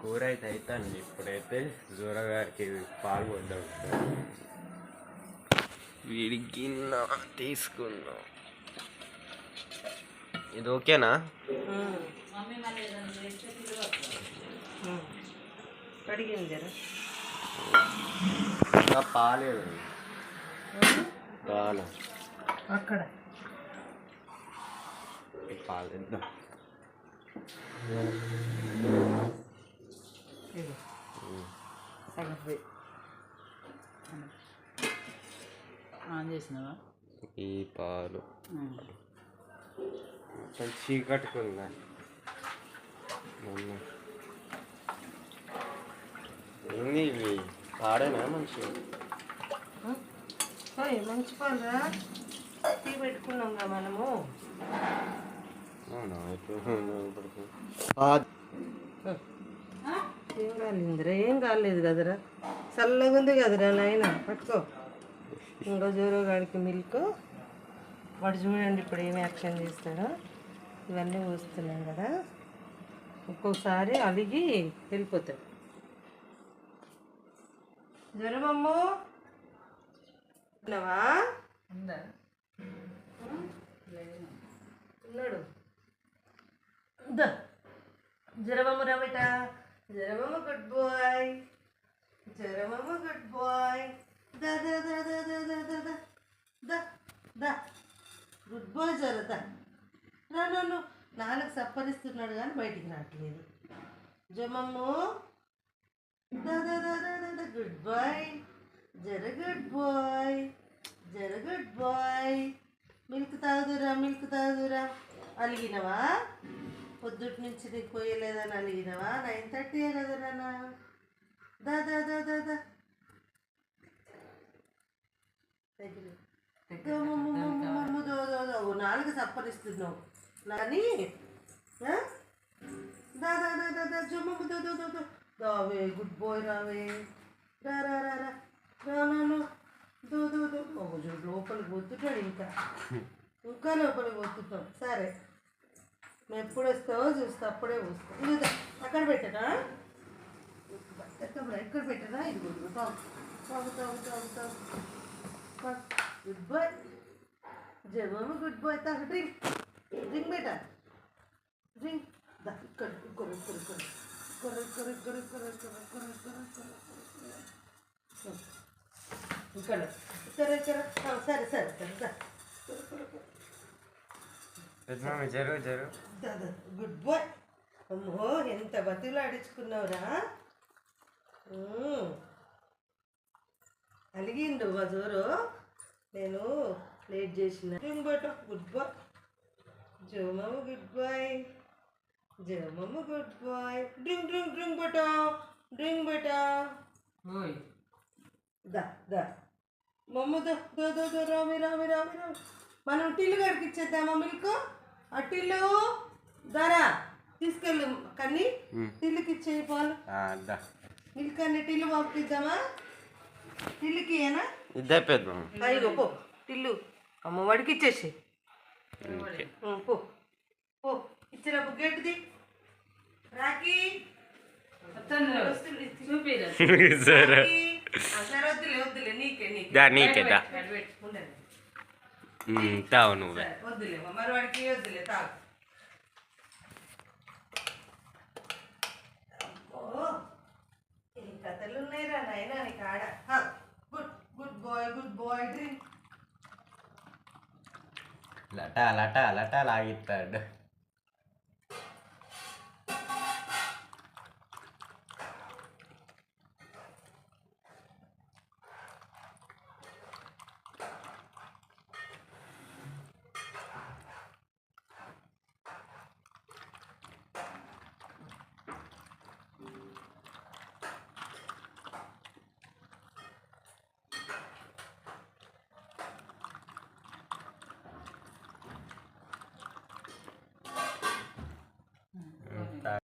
కూర అయితే అవుతాను. ఇప్పుడైతే జోరో గారికి పాలు వద్దాం. వీడికి తీసుకున్నాం. ఇది ఓకేనా? పాలేదు పాలు అక్కడ పాలు ఆన్ చేసినావా? ఈ పాలు చీకట్టుకుందా ఏంది ఇవి పాడేనా మంచిగా? మంచి పాలురా, టీ పెట్టుకున్నాంగా మనము. ఏం కాలేదురా, ఏం కాలేదు కదరా, చల్లగా ఉంది కదరా నాయన. పట్టుకో. ఇంకో జోరో గాడికి మిల్క్. వాడు చూడండి ఇప్పుడు ఏమి యాక్షన్ చేస్తాడో. ఇవన్నీ పోస్తున్నాం కదా, ఒక్కొక్కసారి అలిగి వెళ్ళిపోతాడు. జ్వరమమ్ము ఉన్నావా? ఉన్నాడు. జ్వరమమ్మ రా బేట. జ్వరమమ్మ గుడ్ బాయ్. జ్వరమమ్మ గుడ్ బాయ్. దా దా దా దా దా దా దా దా దా దా గుడ్ బాయ్ జ్వర. దా నన్ను నాన్నకు సప్పరిస్తున్నాడు కానీ బయటికి రావట్లేదు. జమమ్ము దా దా దా దా దా గుడ్ బాయ్. జర గుడ్ బాయ్. జర గుడ్ బాయ్. మిల్క్ తాగుదురా, మిల్క్ తాగుదురా. అలిగినవా? పొద్దుటి నుంచి నీకు పోయలేదని అలిగినవా? 9:30 కదా నాన్న. దా దా దా దా దా నాలుగు సప్పరిస్తున్నావు నాని. దా దా దా దా దా జమ్మమ్మ దో దో దో దో రావే. గుడ్ బాయ్ రావే. రా రా రా రా రాను. దో దో దో లోపలికి పోతుంటాడు. ఇంకా ఇంకా లోపలికి పోతుంటాం. సరే, నువ్వు ఎప్పుడు వస్తావో చూస్తా, అప్పుడే వస్తావు. ఇది అక్కడ పెట్టనా? ఎక్కడ పెట్టనా? ఇది తాగు తాగు తాగు తాగు తాగు. గుడ్ బాయ్ జమమ్మ. Good boy. తాగు. డ్రింక్ డ్రింక్ బేటా. డ్రింక్. దా ఇక్కడ ఇక్కడ ఇక్కడ ఇక్కడ ఇక్కడ ఇక్కడ ఇక్కడ ఇక్కడ ఇక్కడ ఇక్కడ ఇక్కడ ఇక్కడ. సరే సరే సరే. జరు జరు. Good bye. అమ్మో ఎంత బతులు ఆడించుకున్నావురా. అలిగిండు మా జోరో. నేను లేట్ చేసిన. డ్రింక్ బేట. Good boy. జోమమ్మ గుడ్ బాయ్. జోమమ్మ good boy. Drink drink drink బేటా. డ్రింక్ బేటా. దా దా మమ్మ దో దో దో దో రామి రామి రామి రామి. మనం టిల్లు గడికి ఇచ్చేద్దామా మిల్క్? ఆ టిల్లు దరా తీసుకెళ్ళు కన్నీ. టిల్లుకి ఇచ్చేయి పాలు. మిల్క్ అన్ని టిల్లు పంపిద్దామా? టిల్లుకి ఏనా ఇద్దాం. అయ్యో పో టిల్లు. అమ్మ వాడికి ఇచ్చేసి పో పో. ఇచ్చినప్పుడు గేటుది రాఖీ. వద్దులే నీకే నీకే తావు నువ్వు. వద్దులే మరి వాడికి వద్దులే తాగు. ఈ కథలు ఉన్నాయిరా నాయన నీ కాడ. Good good boy. Good boy. Drink. లట లట లట లాగిస్తాడు.